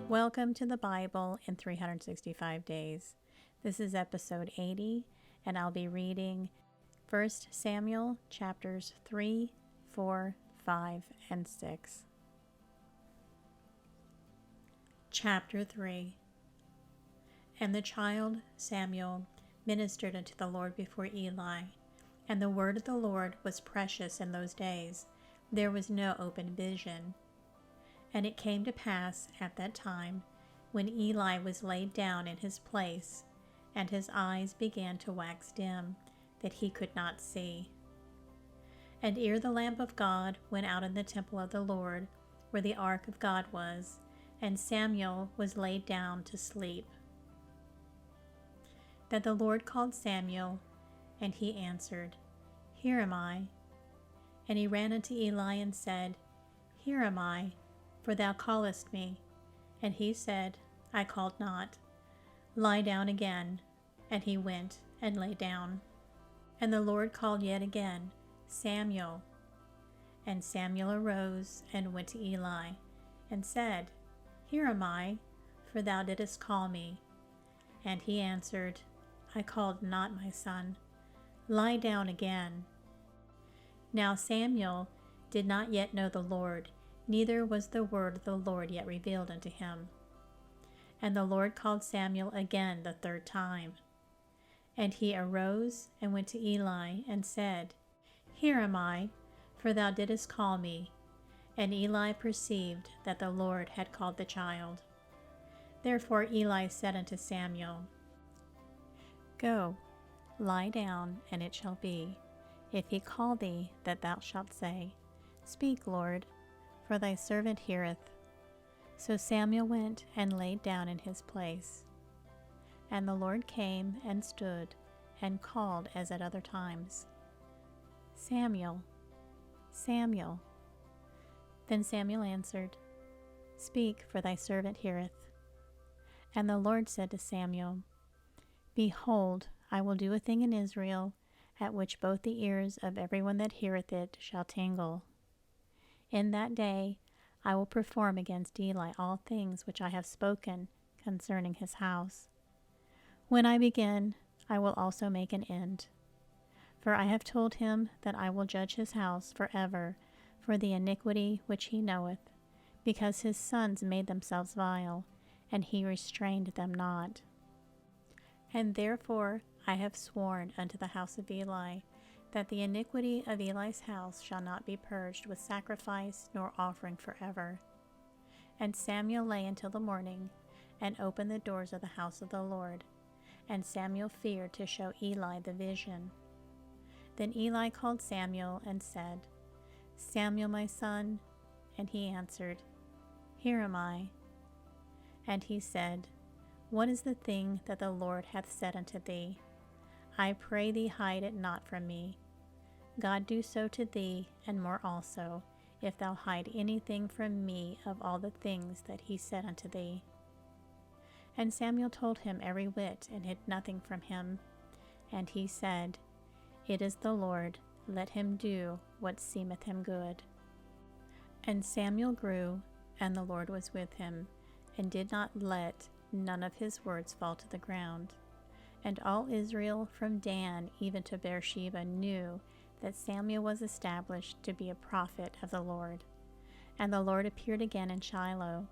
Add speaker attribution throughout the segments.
Speaker 1: Welcome to the Bible in 365 Days. This is episode 80, and I'll be reading 1 Samuel chapters 3, 4, 5, and 6. Chapter 3. And the child Samuel ministered unto the Lord before Eli, and the word of the Lord was precious in those days. There was no open vision. And it came to pass at that time, when Eli was laid down in his place, and his eyes began to wax dim, that he could not see. And ere the lamp of God went out in the temple of the Lord, where the ark of God was, and Samuel was laid down to sleep. That the Lord called Samuel, and he answered, Here am I. And he ran unto Eli and said, Here am I, for thou callest me. And he said, I called not. Lie down again. And he went and lay down. And the Lord called yet again, Samuel. And Samuel arose and went to Eli, and said, Here am I, for thou didst call me. And he answered, I called not, my son. Lie down again. Now Samuel did not yet know the Lord, neither was the word of the Lord yet revealed unto him. And the Lord called Samuel again the third time. And he arose and went to Eli, and said, Here am I, for thou didst call me. And Eli perceived that the Lord had called the child. Therefore Eli said unto Samuel, Go, lie down, and it shall be, if he call thee, that thou shalt say, Speak, Lord, for thy servant heareth. So Samuel went and laid down in his place. And the Lord came and stood and called as at other times, Samuel, Samuel. Then Samuel answered, Speak, for thy servant heareth. And the Lord said to Samuel, Behold, I will do a thing in Israel, at which both the ears of every one that heareth it shall tingle. In that day I will perform against Eli all things which I have spoken concerning his house. When I begin, I will also make an end. For I have told him that I will judge his house forever for the iniquity which he knoweth, because his sons made themselves vile, and he restrained them not. And therefore I have sworn unto the house of Eli, that the iniquity of Eli's house shall not be purged with sacrifice nor offering forever. And Samuel lay until the morning, and opened the doors of the house of the Lord. And Samuel feared to show Eli the vision. Then Eli called Samuel, and said, Samuel, my son. And he answered, Here am I. And he said, What is the thing that the Lord hath said unto thee? I pray thee, hide it not from me. God do so to thee, and more also, if thou hide anything from me of all the things that he said unto thee. And Samuel told him every whit, and hid nothing from him. And he said, It is the Lord, let him do what seemeth him good. And Samuel grew, and the Lord was with him, and did not let none of his words fall to the ground. And all Israel from Dan even to Beersheba knew that Samuel was established to be a prophet of the Lord. And the Lord appeared again in Shiloh,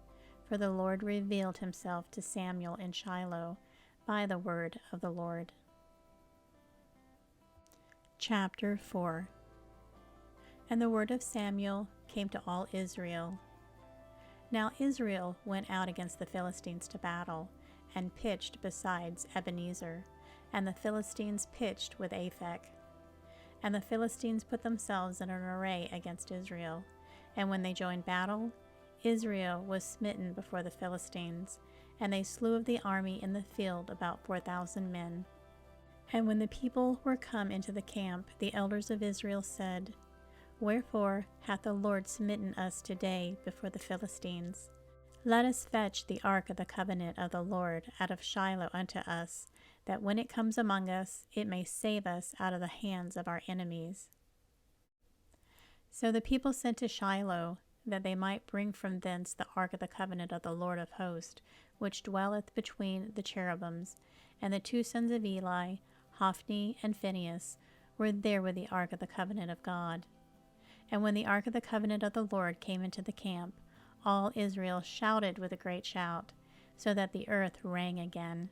Speaker 1: for the Lord revealed himself to Samuel in Shiloh by the word of the Lord. Chapter 4. And the word of Samuel came to all Israel. Now Israel went out against the Philistines to battle, and pitched besides Ebenezer, and the Philistines pitched with Aphek. And the Philistines put themselves in an array against Israel, and when they joined battle, Israel was smitten before the Philistines, and they slew of the army in the field about 4,000 men. And when the people were come into the camp, the elders of Israel said, Wherefore hath the Lord smitten us today before the Philistines? Let us fetch the ark of the covenant of the Lord out of Shiloh unto us, that when it comes among us, it may save us out of the hands of our enemies. So the people sent to Shiloh, that they might bring from thence the ark of the covenant of the Lord of hosts, which dwelleth between the cherubims. And the two sons of Eli, Hophni and Phinehas, were there with the ark of the covenant of God. And when the ark of the covenant of the Lord came into the camp, all Israel shouted with a great shout, so that the earth rang again.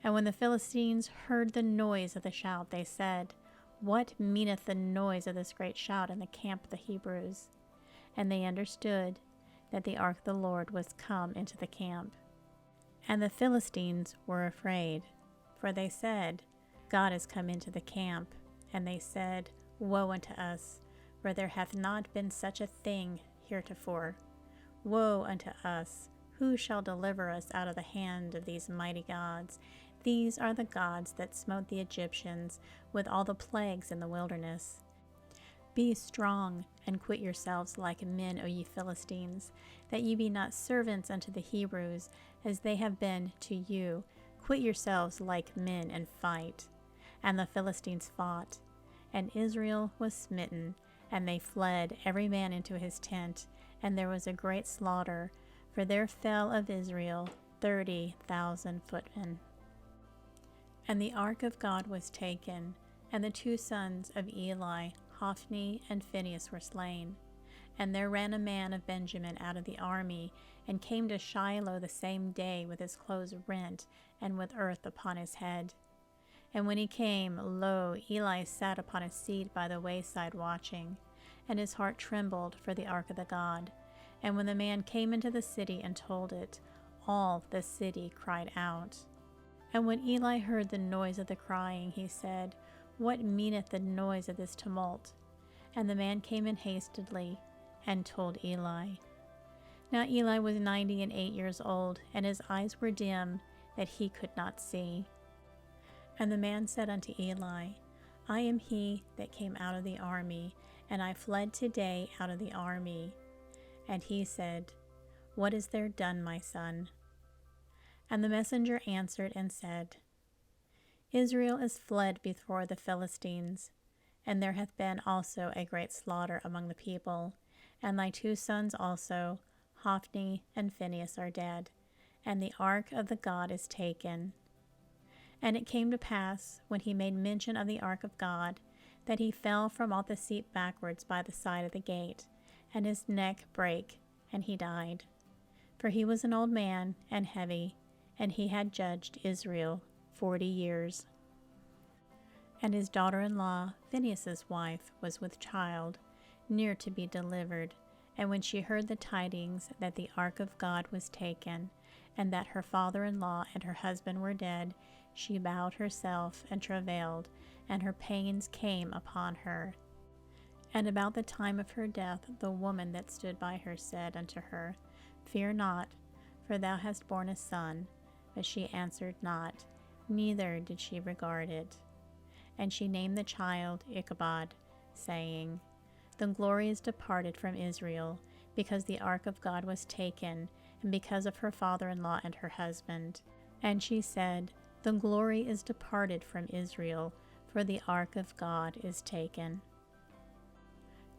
Speaker 1: And when the Philistines heard the noise of the shout, they said, What meaneth the noise of this great shout in the camp of the Hebrews? And they understood that the ark of the Lord was come into the camp. And the Philistines were afraid, for they said, God is come into the camp. And they said, Woe unto us, for there hath not been such a thing heretofore. Woe unto us! Who shall deliver us out of the hand of these mighty gods? These are the gods that smote the Egyptians with all the plagues in the wilderness. Be strong, and quit yourselves like men, O ye Philistines, that ye be not servants unto the Hebrews, as they have been to you. Quit yourselves like men, and fight. And the Philistines fought, and Israel was smitten, and they fled every man into his tent, and there was a great slaughter, for there fell of Israel 30,000 footmen. And the ark of God was taken, and the two sons of Eli, Hophni and Phinehas, were slain. And there ran a man of Benjamin out of the army, and came to Shiloh the same day with his clothes rent, and with earth upon his head. And when he came, lo, Eli sat upon a seat by the wayside watching, and his heart trembled for the ark of the God. And when the man came into the city and told it, all the city cried out. And when Eli heard the noise of the crying, he said, What meaneth the noise of this tumult? And the man came in hastily, and told Eli. Now Eli was 98 years old, and his eyes were dim, that he could not see. And the man said unto Eli, I am he that came out of the army, and I fled today out of the army. And he said, What is there done, my son? And the messenger answered and said, Israel is fled before the Philistines, and there hath been also a great slaughter among the people, and thy two sons also, Hophni and Phinehas, are dead, and the ark of the God is taken. And it came to pass, when he made mention of the ark of God, that he fell from off the seat backwards by the side of the gate, and his neck brake, and he died. For he was an old man, and heavy, and he had judged Israel 40 years. And his daughter-in-law, Phinehas's wife, was with child, near to be delivered. And when she heard the tidings that the ark of God was taken, and that her father-in-law and her husband were dead, she bowed herself and travailed, and her pains came upon her. And about the time of her death, the woman that stood by her said unto her, Fear not, for thou hast borne a son. But she answered not, neither did she regard it. And she named the child Ichabod, saying, The glory is departed from Israel, because the ark of God was taken, and because of her father-in-law and her husband. And she said, The glory is departed from Israel, for the ark of God is taken.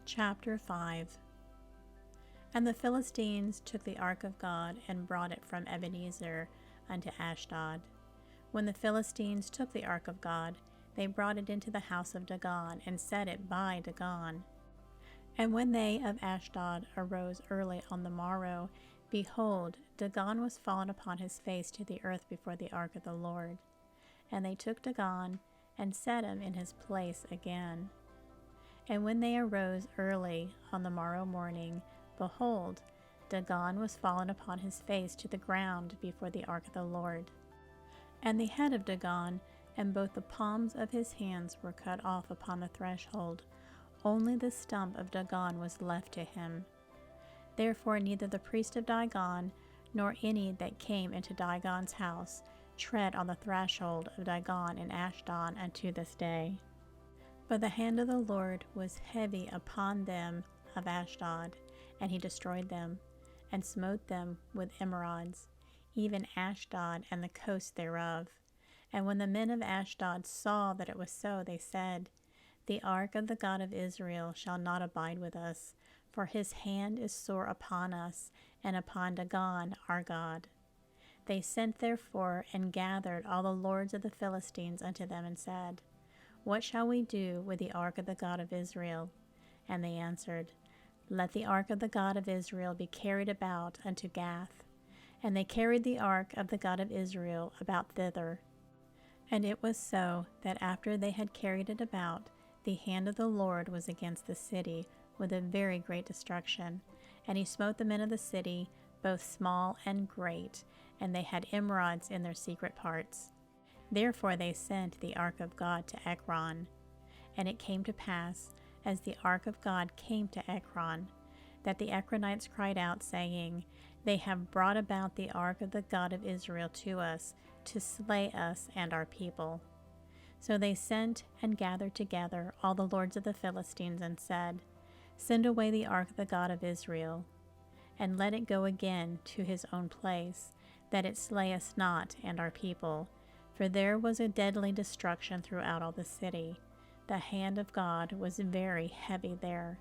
Speaker 1: Chapter 5. And the Philistines took the ark of God, and brought it from Ebenezer unto Ashdod. When the Philistines took the ark of God, they brought it into the house of Dagon, and set it by Dagon. And when they of Ashdod arose early on the morrow, behold, Dagon was fallen upon his face to the earth before the ark of the Lord. And they took Dagon, and set him in his place again. And when they arose early on the morrow morning, behold, Dagon was fallen upon his face to the ground before the ark of the Lord. And the head of Dagon and both the palms of his hands were cut off upon the threshold. Only the stump of Dagon was left to him. Therefore neither the priest of Dagon, nor any that came into Dagon's house, tread on the threshold of Dagon in Ashdod unto this day. But the hand of the Lord was heavy upon them of Ashdod, and he destroyed them, and smote them with emerods, even Ashdod and the coast thereof. And when the men of Ashdod saw that it was so, they said, The ark of the God of Israel shall not abide with us, for his hand is sore upon us, and upon Dagon our God. They sent therefore and gathered all the lords of the Philistines unto them, and said, What shall we do with the ark of the God of Israel? And they answered, Let the ark of the God of Israel be carried about unto Gath. And they carried the ark of the God of Israel about thither. And it was so, that after they had carried it about, the hand of the Lord was against the city with a very great destruction. And he smote the men of the city, both small and great, and they had emerods in their secret parts. Therefore they sent the ark of God to Ekron. And it came to pass, as the ark of God came to Ekron, that the Ekronites cried out, saying, They have brought about the ark of the God of Israel to us, to slay us and our people. So they sent and gathered together all the lords of the Philistines, and said, Send away the ark of the God of Israel, and let it go again to his own place, that it slay us not and our people. For there was a deadly destruction throughout all the city. The hand of God was very heavy there.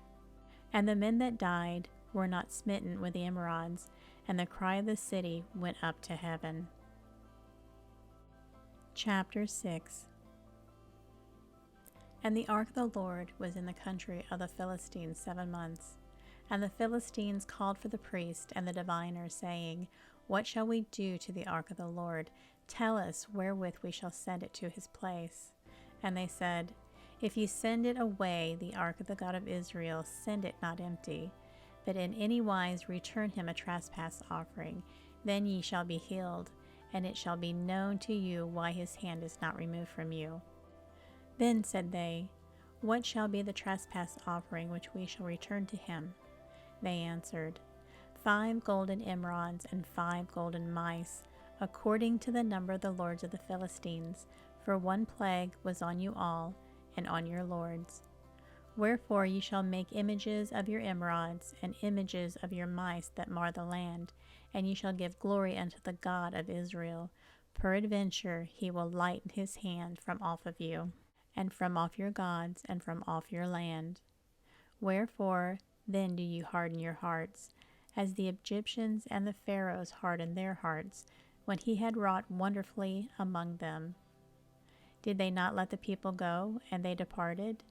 Speaker 1: And the men that died were not smitten with the emerods, and the cry of the city went up to heaven. Chapter 6. And the ark of the Lord was in the country of the Philistines 7 months. And the Philistines called for the priest and the diviners, saying, What shall we do to the ark of the Lord? Tell us wherewith we shall send it to his place. And they said, If ye send it away, the ark of the God of Israel, send it not empty, but in any wise return him a trespass offering. Then ye shall be healed, and it shall be known to you why his hand is not removed from you. Then said they, What shall be the trespass offering which we shall return to him? They answered, 5 golden emerods and 5 golden mice, according to the number of the lords of the Philistines, for one plague was on you all, and on your lords. Wherefore ye shall make images of your emerods, and images of your mice that mar the land, and ye shall give glory unto the God of Israel. Peradventure he will lighten his hand from off of you, and from off your gods, and from off your land. Wherefore then do you harden your hearts, as the Egyptians and the Pharaohs hardened their hearts, when he had wrought wonderfully among them? Did they not let the people go, and they departed?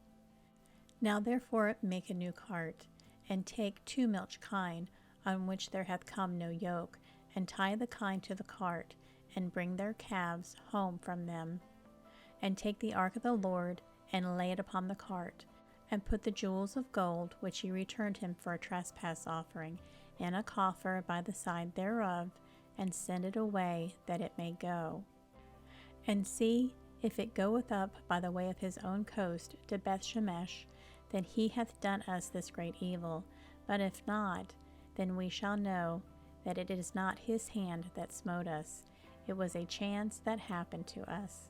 Speaker 1: Now therefore make a new cart, and take 2 milch kine, on which there hath come no yoke, and tie the kine to the cart, and bring their calves home from them. And take the ark of the Lord, and lay it upon the cart, and put the jewels of gold, which ye returned him for a trespass offering, in a coffer by the side thereof, and send it away, that it may go. And see, if it goeth up by the way of his own coast to Bethshemesh, then he hath done us this great evil. But if not, then we shall know that it is not his hand that smote us. It was a chance that happened to us.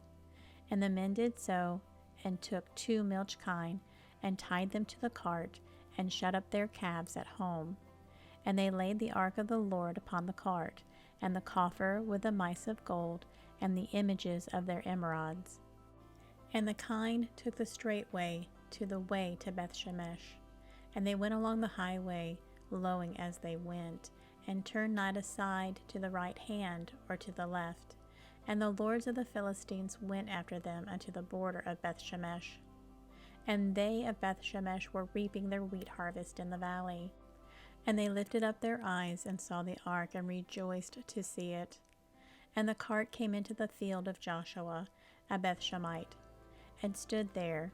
Speaker 1: And the men did so, and took 2 milch kine, and tied them to the cart, and shut up their calves at home. And they laid the ark of the Lord upon the cart, and the coffer with the mice of gold, and the images of their emerods. And the kine took the straight way to Bethshemesh. And they went along the highway, lowing as they went, and turned not aside to the right hand or to the left. And the lords of the Philistines went after them unto the border of Bethshemesh. And they of Bethshemesh were reaping their wheat harvest in the valley. And they lifted up their eyes and saw the ark, and rejoiced to see it. And the cart came into the field of Joshua, a Bethshemite, and stood there,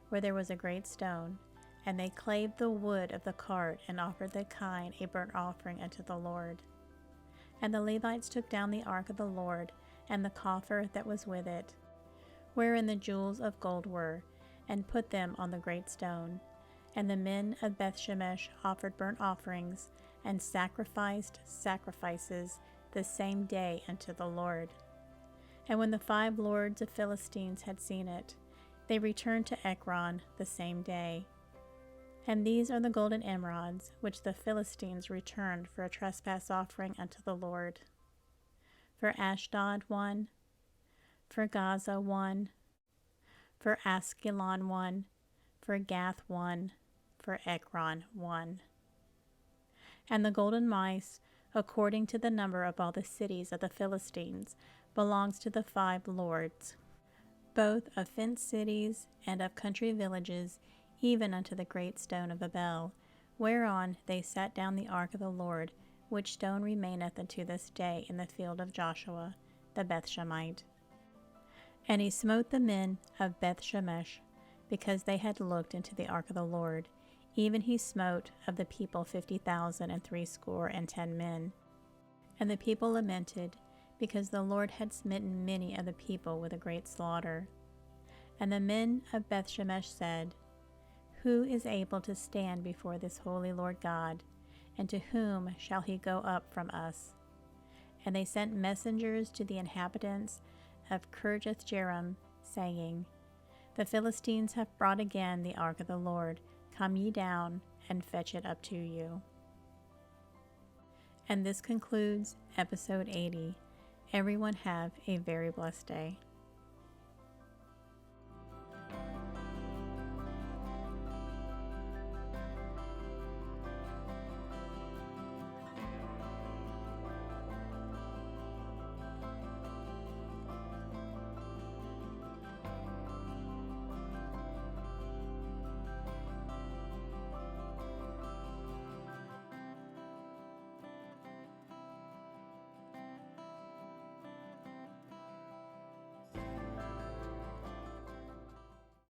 Speaker 1: where there was a great stone. And they clave the wood of the cart, and offered the kine a burnt offering unto the Lord. And the Levites took down the ark of the Lord, and the coffer that was with it, wherein the jewels of gold were, and put them on the great stone. And the men of Bethshemesh offered burnt offerings, and sacrificed sacrifices the same day unto the Lord. And when the 5 lords of Philistines had seen it, they returned to Ekron the same day. And these are the golden emerods, which the Philistines returned for a trespass offering unto the Lord. For Ashdod 1, for Gaza 1, for Askelon 1, for Gath 1, for Ekron 1. And the golden mice, according to the number of all the cities of the Philistines, belongs to the 5 lords, both of fenced cities and of country villages, even unto the great stone of Babel, whereon they set down the ark of the Lord, which stone remaineth unto this day in the field of Joshua the Bethshemite. And he smote the men of Bethshemesh, because they had looked into the ark of the Lord. Even he smote of the people 50,060 men. And the people lamented, because the Lord had smitten many of the people with a great slaughter. And the men of Bethshemesh said, Who is able to stand before this holy Lord God? And to whom shall he go up from us? And they sent messengers to the inhabitants of Kirjath-jearim, saying, The Philistines have brought again the ark of the Lord. Come ye down, and fetch it up to you. And this concludes episode 80. Everyone have a very blessed day.